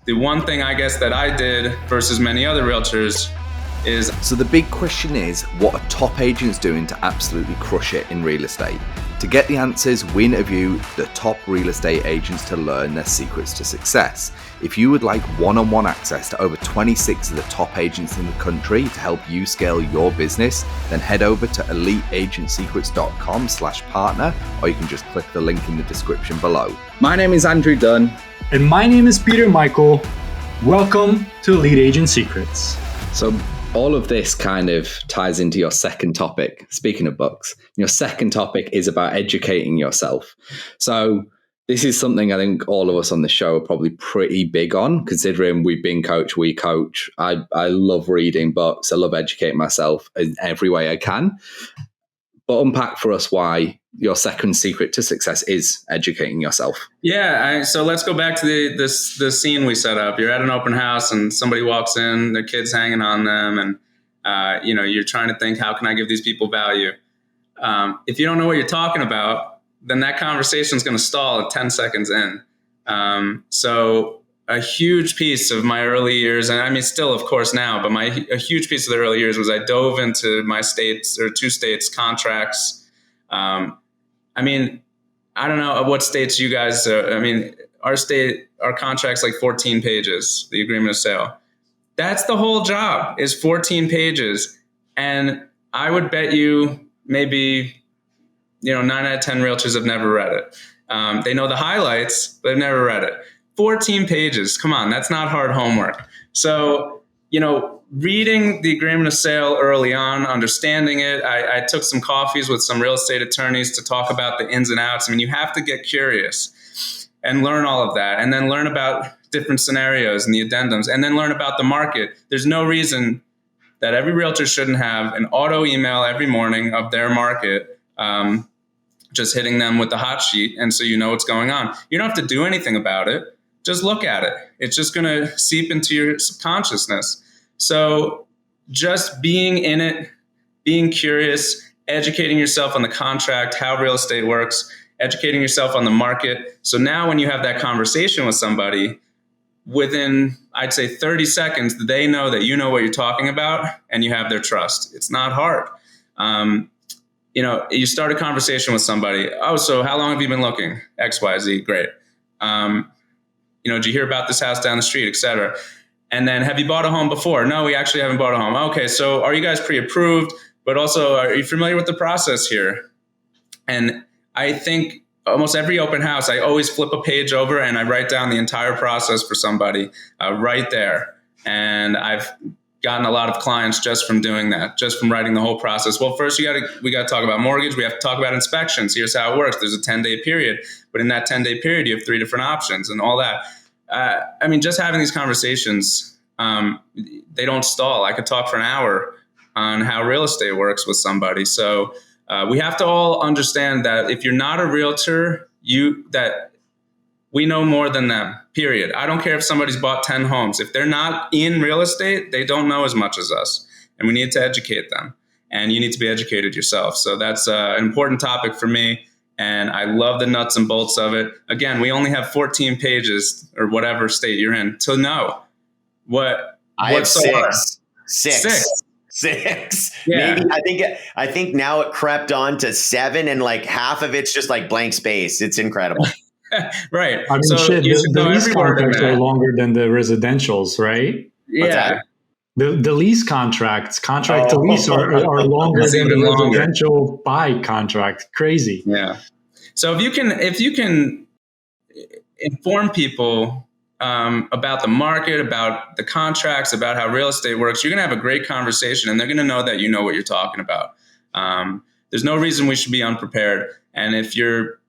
The one thing I guess that I did versus many other realtors is... So the big question is, what are top agents doing to absolutely crush it in real estate? To get the answers, we interview the top real estate agents to learn their secrets to success. If you would like one-on-one access to over 26 of the top agents in the country to help you scale your business, then head over to eliteagentsecrets.com/partner, or you can just click the link in the description below. My name is Andrew Dunn. And my name is Peter Michael. Welcome to Elite Agent Secrets. So all of this kind of ties into your second topic. Speaking of books, your second topic is about educating yourself. So this is something I think all of us on the show are probably pretty big on, considering we've been coach, we coach. I love reading books. I love educating myself in every way I can. But unpack for us why your second secret to success is educating yourself. Yeah, so let's go back to the scene we set up. You're at an open house and somebody walks in, their kid's hanging on them, and you're trying to think, how can I give these people value? If you don't know what you're talking about, then that conversation is going to stall at 10 seconds in. So a huge piece of my early years, and I mean still of course now, but a huge piece of the early years was I dove into my states or two states contracts. I mean, I don't know what states you guys, our state, our contract's like 14 pages, the agreement of sale. That's the whole job, is 14 pages. And I would bet you maybe, 9 out of 10 realtors have never read it. They know the highlights, but they've never read it. 14 pages, come on, that's not hard homework. So, reading the agreement of sale early on, understanding it. I took some coffees with some real estate attorneys to talk about the ins and outs. I mean, you have to get curious and learn all of that, and then learn about different scenarios and the addendums, and then learn about the market. There's no reason that every realtor shouldn't have an auto email every morning of their market, just hitting them with the hot sheet. And so you know what's going on. You don't have to do anything about it. Just look at it. It's just going to seep into your subconsciousness. So just being in it, being curious, educating yourself on the contract, how real estate works, educating yourself on the market. So now when you have that conversation with somebody, within, I'd say 30 seconds, they know that you know what you're talking about and you have their trust. It's not hard. You start a conversation with somebody. Oh, so how long have you been looking? X, Y, Z. Great. Did you hear about this house down the street, et cetera? And then, have you bought a home before? No, we actually haven't bought a home. Okay, so are you guys pre-approved? But also, are you familiar with the process here? And I think almost every open house, I always flip a page over and I write down the entire process for somebody right there. And I've gotten a lot of clients just from doing that, just from writing the whole process. Well, first we got to talk about mortgage. We have to talk about inspections. Here's how it works. There's a 10-day period, but in that 10-day period, you have 3 different options and all that. Just having these conversations, they don't stall. I could talk for an hour on how real estate works with somebody. So we have to all understand that if you're not a realtor, that we know more than them, period. I don't care if somebody's bought 10 homes. If they're not in real estate, they don't know as much as us. And we need to educate them. And you need to be educated yourself. So that's an important topic for me. And I love the nuts and bolts of it. Again, we only have 14 pages or whatever state you're in to know what. I have six. Yeah. Maybe I think now it crept on to 7, and like half of it's just like blank space. It's incredible. Right. I mean, so the lease contracts are longer than the residentials, right? Yeah. The lease contract to lease are longer than the residential buy contract. Crazy. Yeah. So if you can inform people about the market, about the contracts, about how real estate works, you're going to have a great conversation, and they're going to know that you know what you're talking about. There's no reason we should be unprepared. And if you're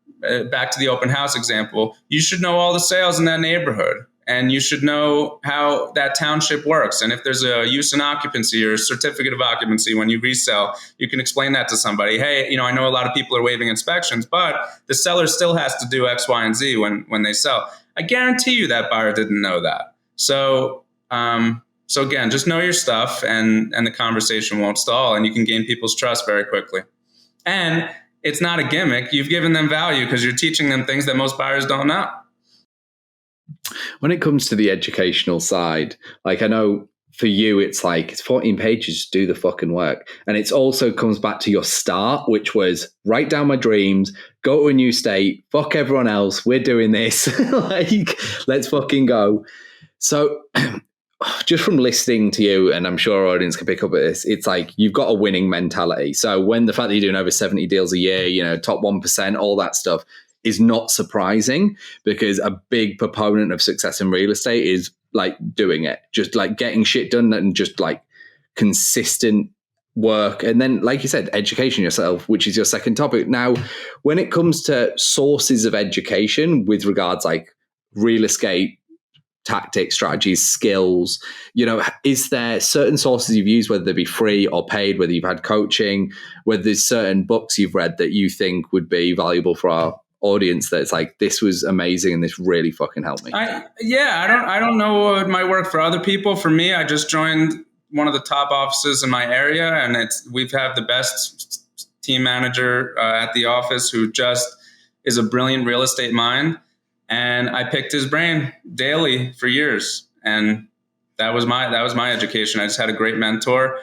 back to the open house example, you should know all the sales in that neighborhood. And you should know how that township works. And if there's a use and occupancy or a certificate of occupancy when you resell, you can explain that to somebody. Hey, I know a lot of people are waiving inspections, but the seller still has to do X, Y, and Z when they sell. I guarantee you that buyer didn't know that. So again, just know your stuff, and the conversation won't stall, and you can gain people's trust very quickly. And it's not a gimmick. You've given them value because you're teaching them things that most buyers don't know. When it comes to the educational side, like I know for you, it's like it's 14 pages, do the fucking work. And it also comes back to your start, which was write down my dreams, go to a new state, fuck everyone else, we're doing this. Like, let's fucking go. So just from listening to you, and I'm sure our audience can pick up at this, it's like you've got a winning mentality. So when the fact that you're doing over 70 deals a year, you know, top 1%, all that stuff is not surprising, because a big proponent of success in real estate is like doing it, just like getting shit done and just like consistent work. And then, like you said, education yourself, which is your second topic. Now, when it comes to sources of education with regards like real estate, tactics, strategies, skills, you know, is there certain sources you've used, whether they be free or paid, whether you've had coaching, whether there's certain books you've read that you think would be valuable for our audience, that's like, this was amazing and this really fucking helped me? I don't know what might work for other people. For me, I just joined one of the top offices in my area, and we've had the best team manager at the office who just is a brilliant real estate mind. And I picked his brain daily for years, and that was my education. I just had a great mentor,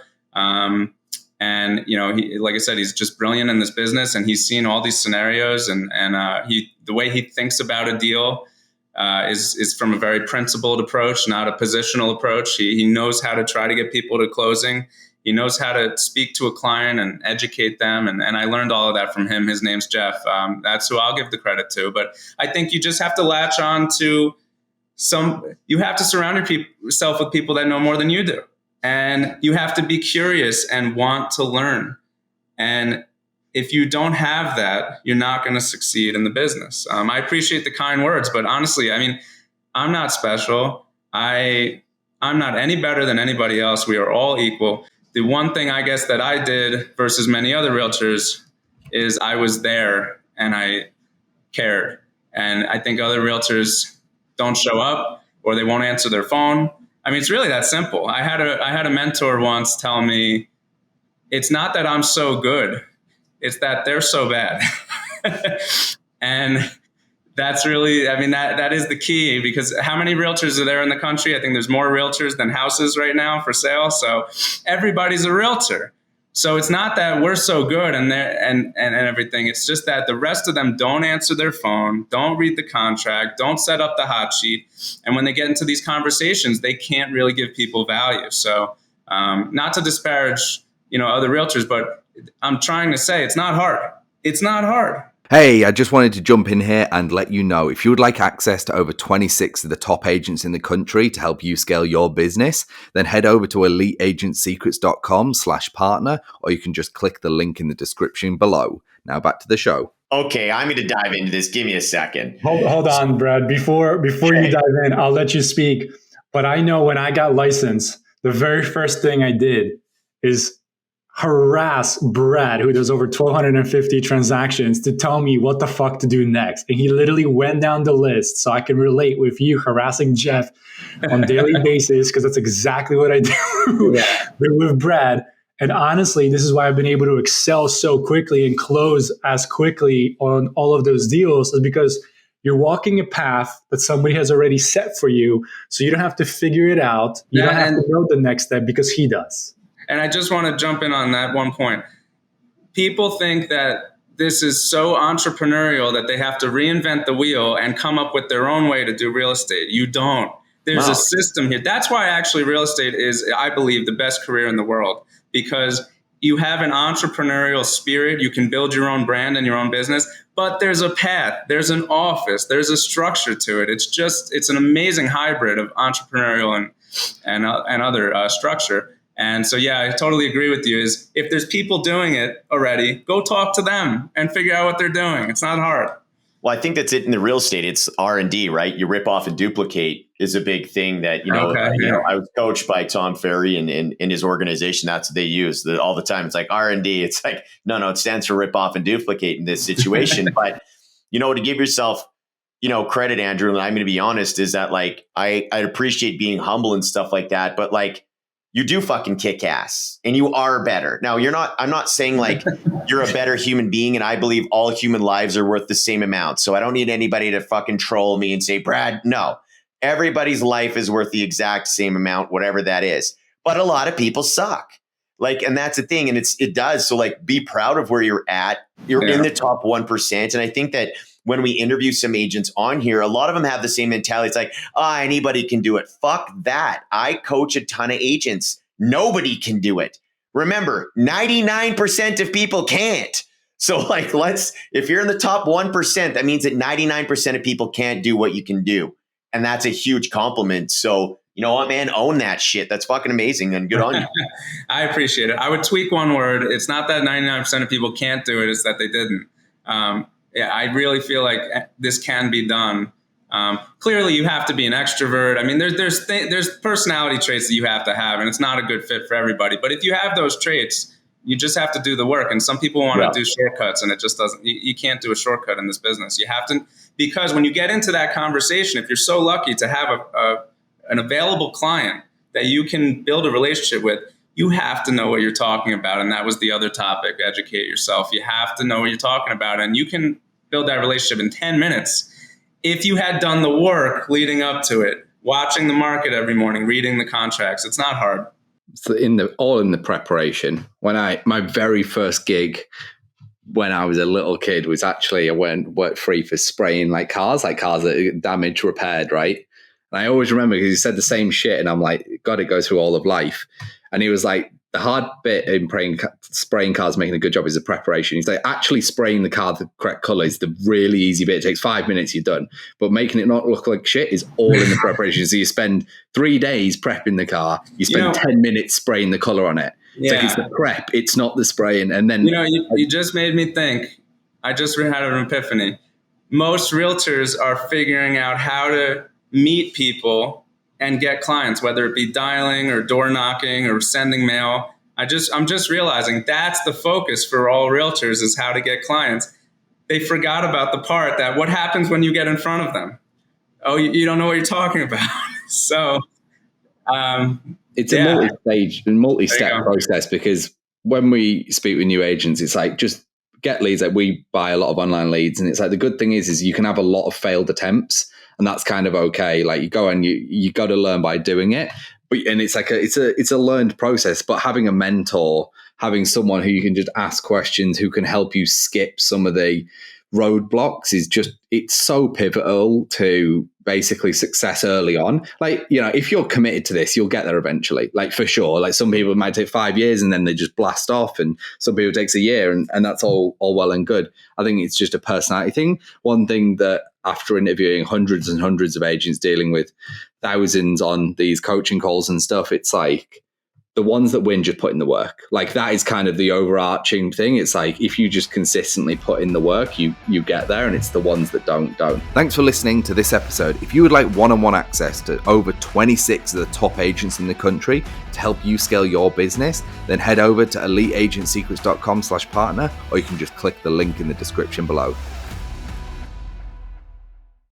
and you know, like I said, he's just brilliant in this business, and he's seen all these scenarios, and the way he thinks about a deal is from a very principled approach, not a positional approach. He knows how to try to get people to closing. He knows how to speak to a client and educate them. And I learned all of that from him. His name's Jeff. That's who I'll give the credit to. But I think you just have to latch on to you have to surround yourself with people that know more than you do. And you have to be curious and want to learn. And if you don't have that, you're not going to succeed in the business. I appreciate the kind words, but honestly, I mean, I'm not special. I'm not any better than anybody else. We are all equal. The one thing I guess that I did versus many other realtors is I was there and I cared. And I think other realtors don't show up or they won't answer their phone. I mean, it's really that simple. I had a mentor once tell me, it's not that I'm so good, it's that they're so bad. And that's really, I mean, that is the key, because how many realtors are there in the country? I think there's more realtors than houses right now for sale. So everybody's a realtor. So it's not that we're so good and everything. It's just that the rest of them don't answer their phone, don't read the contract, don't set up the hot sheet. And when they get into these conversations, they can't really give people value. So not to disparage, you know, other realtors, but I'm trying to say it's not hard. It's not hard. Hey, I just wanted to jump in here and let you know, if you would like access to over 26 of the top agents in the country to help you scale your business, then head over to eliteagentsecrets.com/partner, or you can just click the link in the description below. Now back to the show. Okay, I'm going to dive into this. Give me a second. Hold on, Brad. Before you dive in, I'll let you speak. But I know when I got licensed, the very first thing I did is harass Brad, who does over 1,250 transactions, to tell me what the fuck to do next. And he literally went down the list, so I can relate with you harassing Jeff on a daily basis, because that's exactly what I do with Brad. And honestly, this is why I've been able to excel so quickly and close as quickly on all of those deals, is because you're walking a path that somebody has already set for you, so you don't have to figure it out. You don't have to know the next step, because he does. And I just want to jump in on that one point. People think that this is so entrepreneurial that they have to reinvent the wheel and come up with their own way to do real estate. You don't. There's a system here. That's why actually real estate is, I believe, the best career in the world, because you have an entrepreneurial spirit. You can build your own brand and your own business, but there's a path, there's an office, there's a structure to it. It's an amazing hybrid of entrepreneurial and other structure. And so, yeah, I totally agree with you. Is if there's people doing it already, go talk to them and figure out what they're doing. It's not hard. Well, I think that's it in the real estate. It's R&D, right? You rip off and duplicate is a big thing that, you know, I was coached by Tom Ferry and in his organization. That's what they use all the time. It's like R&D. It's like, no, it stands for rip off and duplicate in this situation. But, you know, to give yourself, you know, credit, Andrew, and I'm going to be honest, is that like, I appreciate being humble and stuff like that. But like, you do fucking kick ass and you are better. Now I'm not saying like you're a better human being, and I believe all human lives are worth the same amount. So I don't need anybody to fucking troll me and say, Brad, no, Everybody's life is worth the exact same amount, whatever that is. But a lot of people suck. Like, and that's the thing. And it does. So like, be proud of where you're at. You're in the top 1%. And I think that when we interview some agents on here, a lot of them have the same mentality. It's like, anybody can do it. Fuck that. I coach a ton of agents. Nobody can do it. Remember, 99% of people can't. So like, if you're in the top 1%, that means that 99% of people can't do what you can do. And that's a huge compliment. So, you know what, man, own that shit. That's fucking amazing and good on you. I appreciate it. I would tweak one word. It's not that 99% of people can't do it. It's that they didn't. I really feel like this can be done. Clearly, you have to be an extrovert. I mean, there's personality traits that you have to have, and it's not a good fit for everybody. But if you have those traits, you just have to do the work. And some people want to do shortcuts, and it just doesn't. You can't do a shortcut in this business. You have to, because when you get into that conversation, if you're so lucky to have an available client that you can build a relationship with, you have to know what you're talking about. And that was the other topic, educate yourself. You have to know what you're talking about, and you can build that relationship in 10 minutes. If you had done the work leading up to it, watching the market every morning, reading the contracts, it's not hard. So all in the preparation. My very first gig when I was a little kid was actually, I worked free for spraying cars that are damaged, repaired, right? And I always remember because he said the same shit, and I'm like, God, it goes through all of life. And he was like, the hard bit in spraying cars, making a good job, is the preparation. He's like, actually spraying the car the correct color is the really easy bit. It takes 5 minutes, you're done. But making it not look like shit is all in the preparation. So you spend 3 days prepping the car. You spend 10 minutes spraying the color on it. It's the prep. It's not the spraying. And then, you just made me think. I just had an epiphany. Most realtors are figuring out how to meet people and get clients, whether it be dialing or door knocking or sending mail. I'm just realizing that's the focus for all realtors, is how to get clients. They forgot about the part that what happens when you get in front of them. Oh, you don't know what you're talking about. So it's a multi-stage and multi-step process, because when we speak with new agents, it's like, just get leads. Like, we buy a lot of online leads, and it's like, the good thing is you can have a lot of failed attempts, and that's kind of okay. Like, you go and you got to learn by doing it. And it's like it's a learned process. But having a mentor, having someone who you can just ask questions, who can help you skip some of the roadblocks, it's so pivotal to basically success early on. Like, if you're committed to this, you'll get there eventually, like, for sure. Like, some people might take 5 years and then they just blast off, and some people it takes a year, and that's all well and good. I think it's just a personality thing. One thing that, after interviewing hundreds and hundreds of agents, dealing with thousands on these coaching calls and stuff, it's like, the ones that win just put in the work. Like, that is kind of the overarching thing. It's like, if you just consistently put in the work, you get there, and it's the ones that don't. Thanks for listening to this episode. If you would like one-on-one access to over 26 of the top agents in the country to help you scale your business, then head over to eliteagentsecrets.com/partner, or you can just click the link in the description below.